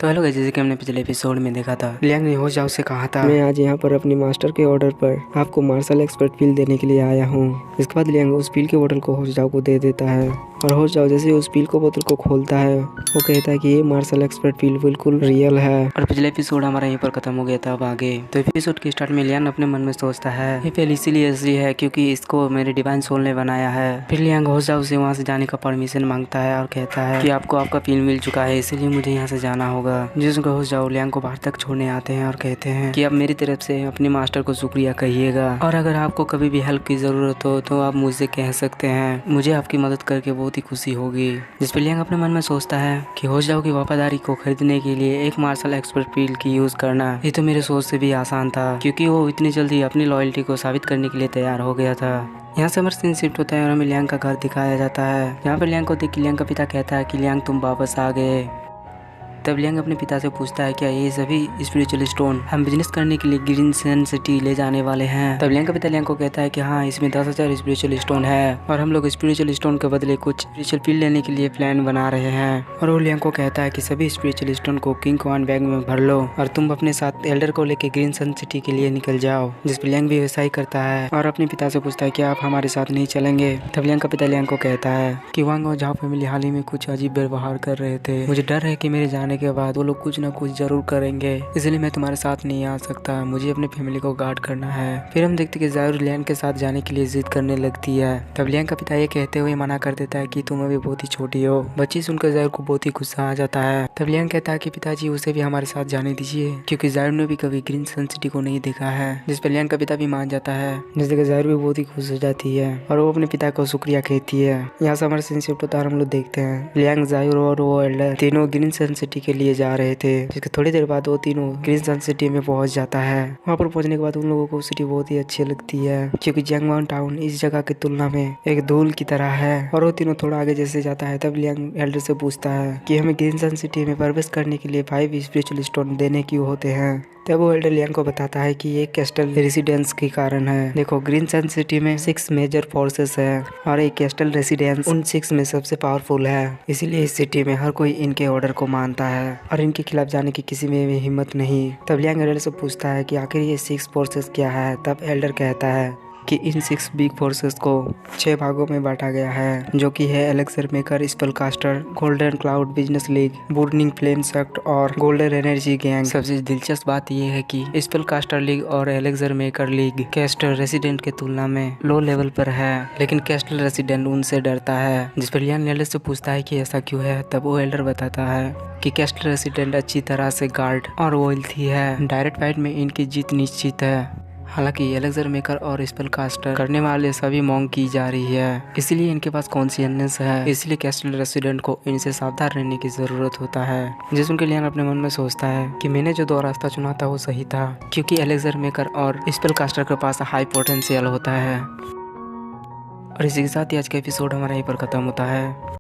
तो hello guys, जैसे कि हमने पिछले एपिसोड में देखा था, लियांग ने होश जाओ से कहा था मैं आज यहाँ पर अपनी मास्टर के ऑर्डर पर आपको मार्शल एक्सपर्ट पील देने के लिए आया हूँ। इसके बाद लियांग उस पील के बोतल को होश जाओ को दे देता है और होश जाओ जैसे उस पील को बोतल को खोलता है वो कहता है कि ये मार्शल एक्सपर्ट पील बिल्कुल रियल है। और पिछले एपिसोड हमारा यहीं पर खत्म हो गया था। अब आगे तो एपिसोड के स्टार्ट में लियांग अपने मन में सोचता है ये पील इसीलिए असली है क्योंकि इसको मेरे डिवाइन सोल ने बनाया है। फिर लियांग होश जाओ से वहाँ से जाने का परमिशन मांगता है और कहता है कि आपको आपका पील मिल चुका है, इसीलिए मुझे यहाँ से जाना होगा। जिसको होश जाओ लियांग को बाहर तक छोड़ने आते हैं और कहते हैं कि आप मेरी तरफ से अपने मास्टर को शुक्रिया कहिएगा और अगर आपको कभी भी हेल्प की जरूरत हो तो आप मुझसे कह सकते हैं, मुझे आपकी मदद करके बहुत ही खुशी होगी। जिस पर लियांग अपने मन में सोचता है कि होश जाओ की वफादारी को खरीदने के लिए एक मार्शल एक्सपर्ट पील की यूज करना ये तो मेरे सोच से भी आसान था, क्योंकि वो इतनी जल्दी अपनी लॉयल्टी को साबित करने के लिए तैयार हो गया था। यहाँ से हमारा सीन शिफ्ट होता है और हमें लियांग का घर दिखाया जाता है। यहाँ पर लियांग को देख के लियांग का पिता कहता है कि लियांग तुम वापस आ गए। तब लियांग अपने पिता से पूछता है क्या ये सभी स्पिरिचुअल स्टोन हम बिजनेस करने के लिए ग्रीन सन सिटी ले जाने वाले हैं। तब लियांग का पिता लियांग को कहता है कि हाँ, इसमें 10,000 स्पिरिचुअल स्टोन है और हम लोग स्पिरिचुअल स्टोन के बदले कुछ स्पिरिचुअल पील लेने के लिए प्लान बना रहे हैं। और वो लियांग को कहता है कि सभी स्पिरिचुअल स्टोन को किंग क्वान बैग में भर लो और तुम अपने साथ एल्डर को लेकर ग्रीन सन सिटी के लिए निकल जाओ। जिस पर लियांग भी वैसा ही करता है और अपने पिता से पूछता है कि आप हमारे साथ नहीं चलेंगे। तब लियांग का पिता लियांग को कहता है कि वांग और झाओ फैमिली हाल ही में कुछ अजीब व्यवहार कर रहे थे, मुझे डर है कि मेरे जाने के बाद वो लोग कुछ ना कुछ जरूर करेंगे, इसलिए मैं तुम्हारे साथ नहीं आ सकता, मुझे अपने फैमिली को गार्ड करना है। फिर हम देखते कि ज़ायूर लियांग के साथ जाने के लिए जिद करने लगती है। तब लियांग का पिता ये कहते हुए मना कर देता है कि तुम अभी बहुत ही छोटी हो। बच्ची सुनकर ज़ायूर को बहुत ही गुस्सा आ जाता है। तब लियांग कहता है कि पिताजी उसे भी हमारे साथ जाने दीजिए, क्योंकि ज़ायूर ने भी कभी ग्रीन सन सिटी को नहीं देखा है। जिस पर लियांग का पिता भी मान जाता है, जिससे ज़ायूर भी बहुत ही खुश हो जाती है और वो अपने पिता को शुक्रिया कहती है। यहाँ से हमारे सीन शिफ्ट होता है, हम लोग देखते हैं लियांग, ज़ायूर और वो एल्डर तीनों ग्रीन सन सिटी के लिए जा रहे थे। जिसके थोड़ी देर बाद वो तीनों ग्रीन सन सिटी में पहुंच जाता है। वहाँ पर पहुंचने के बाद उन लोगों को सिटी बहुत ही अच्छी लगती है, क्योंकि जंगवान टाउन इस जगह की तुलना में एक धूल की तरह है। और वो तीनों थोड़ा आगे जैसे जाता है तब लियांग एल्डर से पूछता है कि हमें ग्रीन सन सिटी में प्रवेश करने के लिए 5 स्पिरिचुअल स्टोन देने क्यों होते हैं। तब वो एल्डर लियांग को बताता है कि ये कैस्टल रेसिडेंस के कारण है। देखो, ग्रीन सन सिटी में 6 मेजर फोर्सेस है और एक कैस्टल रेसिडेंस उन 6 में सबसे पावरफुल है, इसीलिए इस सिटी में हर कोई इनके ऑर्डर को मानता है और इनके खिलाफ जाने की किसी में भी हिम्मत नहीं। तब लियांग एल्डर से पूछता है कि आखिर ये 6 फोर्सेस क्या है। तब एल्डर कहता है कि इन 6 बिग फोर्सेस को 6 भागों में बांटा गया है, जो कि है elixir maker, spell caster, golden cloud business league, burning flame sect और गोल्डन एनर्जी गैंग। सबसे दिलचस्प बात यह है कि स्पेल कास्टर लीग और elixir maker league castle resident के तुलना में लो लेवल पर है, लेकिन कैस्टल रेसिडेंट उनसे डरता है। जिस पर लियांग एल्डर से पूछता है कि ऐसा क्यों है। तब वो एल्डर बताता है कि कैस्टल रेसिडेंट अच्छी तरह से गार्ड और वेल्थी है, डायरेक्ट फाइट में इनकी जीत निश्चित है। हालांकि एलेक्सर मेकर और स्पेल कास्टर करने वाले सभी मॉन्ग की जा रही है, इसलिए इनके पास कॉन्शियसनेस है, इसलिए कैस्टल रेसिडेंट को इनसे सावधान रहने की जरूरत होता है। जिस उनके लियांग अपने मन में सोचता है कि मैंने जो 2 रास्ता चुना था वो सही था, क्योंकि एलेक्सर मेकर और स्पेल कास्टर के पास हाई पोटेंशियल होता है। और इसी के साथ ही आज का एपिसोड हमारा यहीं पर खत्म होता है।